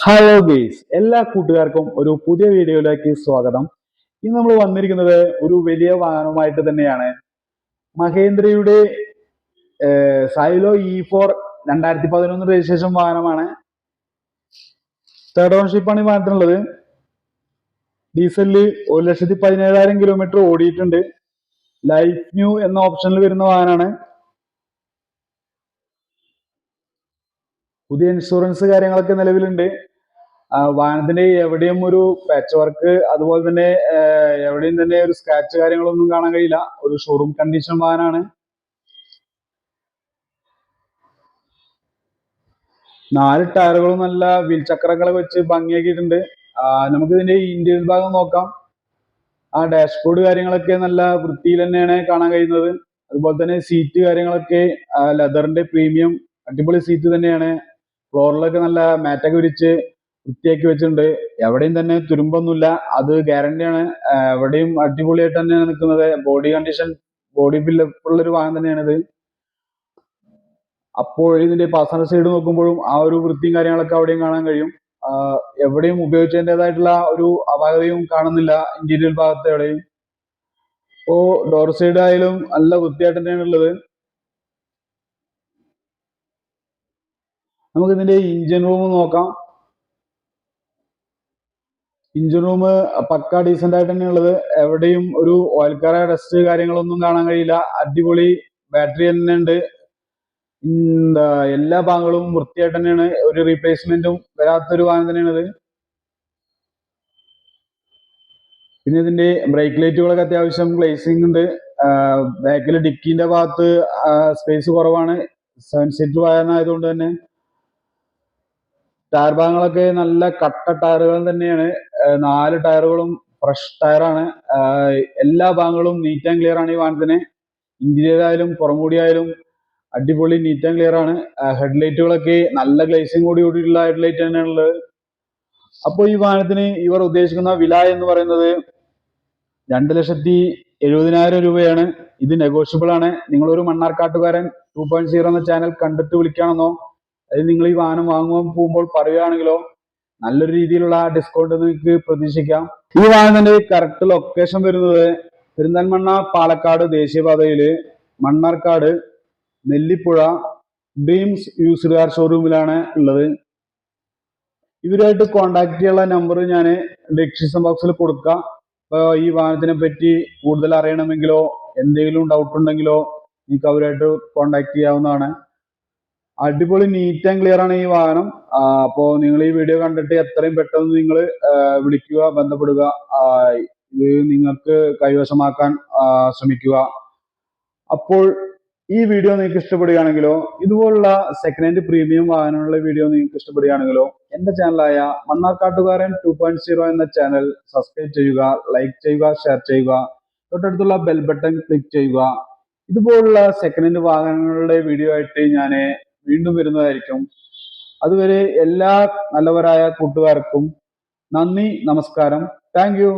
Hello guys, എല്ലാ കൂട്ടുകാർക്കും ഒരു പുതിയ വീഡിയോയിലേക്ക് സ്വാഗതം. ഇന്ന് നമ്മൾ വന്നിരിക്കുന്നത് ഒരു വലിയ വാഹനവുമായിട്ട് തന്നെയാണ്. മഹേന്ദ്രയുടെ സൈലോ E4 2011 രജിസ്ട്രേഷൻ വാഹനമാണ്. തേർഡ് ഓണർഷിപ്പാണ് ഈ വാഹനത്തിനുള്ളത്. ഡീസലില് 1,17,000 കിലോമീറ്റർ ഓടിയിട്ടുണ്ട്. ലൈഫ് ന്യൂ എന്ന ഓപ്ഷനിൽ വരുന്ന വാഹനമാണ്. പുതിയ ഇൻഷുറൻസ് കാര്യങ്ങളൊക്കെ നിലവിലുണ്ട്. വാഹനത്തിന്റെ എവിടെയും ഒരു പാച്ച് വർക്ക്, അതുപോലെ തന്നെ എവിടെയും തന്നെ ഒരു സ്ക്രാച്ച് കാര്യങ്ങളൊന്നും കാണാൻ കഴിയില്ല. ഒരു ഷോറൂം കണ്ടീഷൻ വാഹനമാണ്. 4 ടയറുകളും നല്ല വീൽ ചക്രങ്ങളൊക്കെ വെച്ച് ഭംഗിയാക്കിയിട്ടുണ്ട്. നമുക്ക് ഇതിന്റെ ഇന്റീരിയർ ഭാഗം നോക്കാം. ഡാഷ്ബോർഡ് കാര്യങ്ങളൊക്കെ നല്ല വൃത്തിയിൽ തന്നെയാണ് കാണാൻ കഴിയുന്നത്. അതുപോലെ തന്നെ സീറ്റ് കാര്യങ്ങളൊക്കെ ലെതറിന്റെ പ്രീമിയം അടിപൊളി സീറ്റ് തന്നെയാണ്. ഫ്ലോറിലൊക്കെ നല്ല മാറ്റൊക്കെ വിരിച്ച് വൃത്തിയാക്കി വെച്ചിട്ടുണ്ട്. എവിടെയും തന്നെ തുരുമ്പൊന്നുമില്ല, അത് ഗ്യാരണ്ടിയാണ്. എവിടെയും അടിപൊളിയായിട്ട് തന്നെയാണ് നിൽക്കുന്നത്. ബോഡി കണ്ടീഷൻ, ബോഡി ബിൽഡപ്പ് ഒരു വാഹനം തന്നെയാണിത്. അപ്പോൾ ഇതിന്റെ പാസഞ്ചർ സൈഡ് നോക്കുമ്പോഴും ആ ഒരു വൃത്തിയും കാര്യങ്ങളൊക്കെ അവിടെയും കാണാൻ കഴിയും. എവിടെയും ഉപയോഗിച്ചതിൻ്റെതായിട്ടുള്ള ഒരു അപാകതയും കാണുന്നില്ല ഇന്റീരിയർ ഭാഗത്ത് എവിടെയും. ഇപ്പോ ഡോർ സൈഡ് ആയാലും നല്ല വൃത്തിയായിട്ട് തന്നെയാണ് ഉള്ളത്. നമുക്ക് ഇതിന്റെ ഇഞ്ചിൻ റൂം നോക്കാം. ഇഞ്ചിൻ റൂം പക്ക ഡീസന്റ് ആയിട്ട് തന്നെ ഉള്ളത്. എവിടെയും ഒരു ഓയിൽക്കാര ഡസ്റ്റ് കാര്യങ്ങളൊന്നും കാണാൻ കഴിയില്ല. അടിപൊളി ബാറ്ററി തന്നെ ഉണ്ട്. എല്ലാ ഭാഗങ്ങളും വൃത്തിയായിട്ട് തന്നെയാണ്. ഒരു റീപ്ലേസ്മെന്റും വരാത്തൊരു വാഹനം തന്നെയാണിത്. പിന്നെ ഇതിന്റെ ബ്രേക്ക് ലൈറ്റുകളൊക്കെ അത്യാവശ്യം ഗ്ലേസിംഗ് ഉണ്ട്. ബാക്കിൽ ഡിക്കിന്റെ ഭാഗത്ത് സ്പേസ് കുറവാണ്, 7 സീറ്റർ വാഹനമായതുകൊണ്ട് തന്നെ. ടയർ ഭാഗങ്ങളൊക്കെ നല്ല കട്ട ടയറുകൾ തന്നെയാണ്. 4 ടയറുകളും ഫ്രഷ് ടയറാണ്. എല്ലാ ഭാഗങ്ങളും നീറ്റ് ആൻഡ് ക്ലിയർ ആണ് ഈ വാഹനത്തിന്. ഇന്റീരിയർ ആയാലും പുറംകൂടി ആയാലും അടിപൊളി നീറ്റ് ആൻഡ് ക്ലിയർ ആണ്. ഹെഡ്ലൈറ്റുകളൊക്കെ നല്ല ഗ്ലേസിംഗ് കൂടിയുള്ള ഹെഡ്ലൈറ്റ് തന്നെയാണ് ഉള്ളത്. അപ്പോൾ ഈ വാഹനത്തിന് ഇവർ ഉദ്ദേശിക്കുന്ന വില എന്ന് പറയുന്നത് 2,70,000 രൂപയാണ്. ഇത് നെഗോഷ്യബിൾ ആണ്. നിങ്ങളൊരു മണ്ണാർക്കാട്ടുകാരൻ 2.0 എന്ന ചാനൽ കണ്ടിട്ട് വിളിക്കുകയാണെന്നോ, അതായത് നിങ്ങൾ ഈ വാഹനം വാങ്ങുവാൻ പോകുമ്പോൾ പറയുകയാണെങ്കിലോ നല്ലൊരു രീതിയിലുള്ള ഡിസ്കൗണ്ട് നിങ്ങൾക്ക് പ്രതീക്ഷിക്കാം. ഈ വാഹനത്തിന്റെ കറക്റ്റ് ലൊക്കേഷൻ വരുന്നത് പെരിന്തൽമണ്ണ പാലക്കാട് ദേശീയപാതയില് Mannarkkad Nellipuzha Dreams used car ഷോറൂമിലാണ് ഉള്ളത്. ഇവരുമായിട്ട് കോണ്ടാക്ട് ചെയ്യാനുള്ള നമ്പർ ഞാൻ ഡിസ്ക്രിപ്ഷൻ ബോക്സിൽ കൊടുക്കാം. അപ്പോൾ ഈ വാഹനത്തിനെ പറ്റി കൂടുതൽ അറിയണമെങ്കിലോ എന്തെങ്കിലും ഡൗട്ട് ഉണ്ടെങ്കിലോ നിങ്ങൾക്ക് അവരുമായിട്ട് കോണ്ടാക്ട് ചെയ്യാവുന്നതാണ്. അടിപൊളി നീറ്റ് ആൻഡ് ക്ലിയർ ആണ് ഈ വാഹനം. അപ്പോൾ നിങ്ങൾ ഈ വീഡിയോ കണ്ടിട്ട് എത്രയും പെട്ടെന്ന് നിങ്ങൾ വിളിക്കുക, ബന്ധപ്പെടുക. ഇത് നിങ്ങൾക്ക് കൈവശമാക്കാൻ ശ്രമിക്കുക. അപ്പോൾ ഈ വീഡിയോ നിങ്ങൾക്ക് ഇഷ്ടപ്പെടുകയാണെങ്കിലോ ഇതുപോലുള്ള സെക്കൻഡ് ഹാൻഡ് പ്രീമിയം വാഹനങ്ങളുടെ വീഡിയോ നിങ്ങൾക്ക് ഇഷ്ടപ്പെടുകയാണെങ്കിലോ എന്റെ ചാനലായ മണ്ണാർക്കാട്ടുകാരൻ 2.0 എന്ന ചാനൽ സബ്സ്ക്രൈബ് ചെയ്യുക, ലൈക്ക് ചെയ്യുക, ഷെയർ ചെയ്യുക. തൊട്ടടുത്തുള്ള ബെൽ ബട്ടൺ ക്ലിക്ക് ചെയ്യുക. ഇതുപോലുള്ള സെക്കൻഡ് ഹാൻഡ് വാഹനങ്ങളുടെ വീഡിയോ ആയിട്ട് ഞാൻ വീണ്ടും വരുന്നതായിരിക്കും. അതുവരെ എല്ലാ നല്ലവരായ കൂട്ടുകാർക്കും നന്ദി, നമസ്കാരം. Thank you.